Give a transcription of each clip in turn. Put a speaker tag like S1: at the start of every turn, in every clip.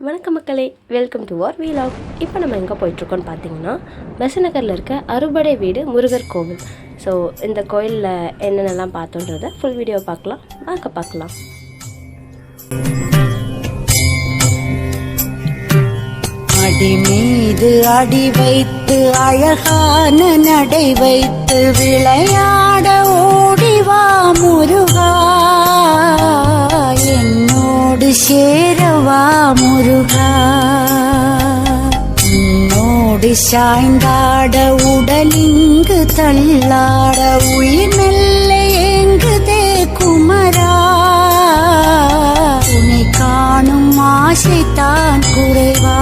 S1: வணக்கம் மக்களே, welcome to our vlog. இப்போ நம்ம எங்கே போயிட்டுருக்கோன்னு பார்த்தீங்கன்னா, பெசநகரில் இருக்க அறுபடை வீடு முருகர் கோவில். ஸோ இந்த கோயிலில் என்னென்னலாம் பார்த்தோன்றதை ஃபுல் வீடியோ பார்க்கலாம், பார்க்கலாம்.
S2: அடி மீது அடி வைத்து அழகான நடை வைத்து விளையாட ஓடிவா முருகா, என்னோடு சேரவா முருகா. உன்னோடு சாய்ந்தாட உடலிங்கு தள்ளாட உயிர் மெல்ல ஏங்குதே குமரா. உன்னை காணும் ஆசைத்தான் குறைவா.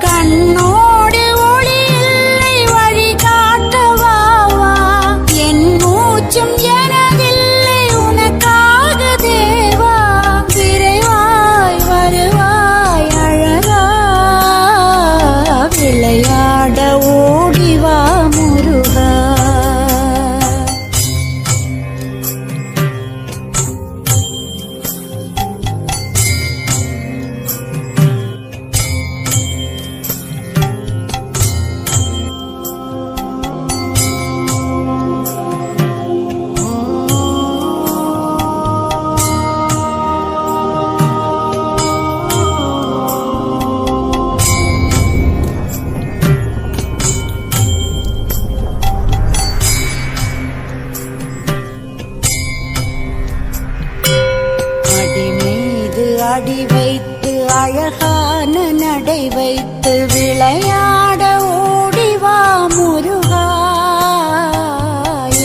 S2: கண்ணோடு ஒளி இல்லை வழி காட்டவாவா. என் மூச்சும் எனதில்லை உனக்காக தேவா. விரைவாய் வருவாய் அழகா, விளையாட ஓடிவா முருகா. அடி வைத்து அழகான நடை வைத்து விளையாட ஓடிவா முருகா,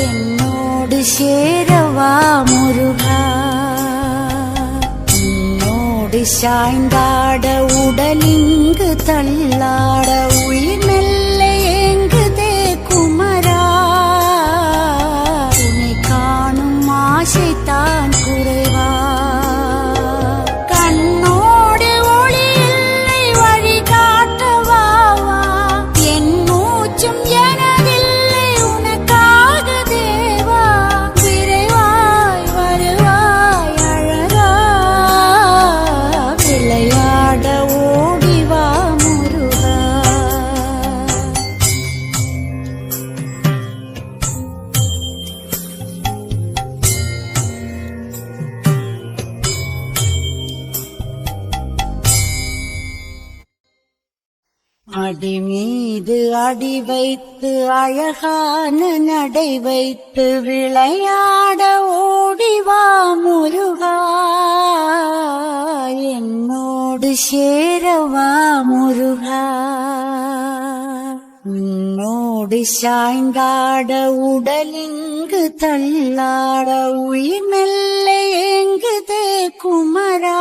S2: என்னோடு சேரவா முருகா. உன்னோடு சாய்ந்தாட உடலிங்கு தள்ளாட உயிர் மெல்ல ஏங்குதே குமரா. உன்னை காணும் ஆசைத்தான் குறைவா. அடி மீது அடி வைத்து அழகான நடை வைத்து விளையாட ஓடிவா முருகா, என்னோடு சேரவா முருகா. உன்னோடு சாய்ந்தாட உடலிங்கு தள்ளாட உயிர் மெல்ல ஏங்குதே குமரா.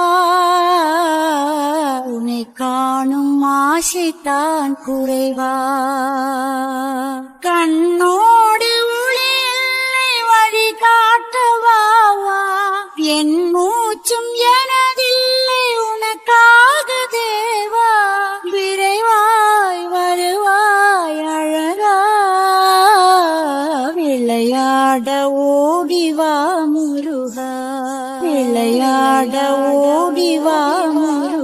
S2: உன்னை காணும் ஆசைத்தான் குறைவா. கண்ணோடு ஒளி இல்லை வழி காட்டவாவா. என் மூச்சும் எனதில்லை உனக்காக தேவா. விரைவாய் வருவாய் அழகா, விளையாட ஓடிவா முருகா, விளையாட ஓடிவா முருகா.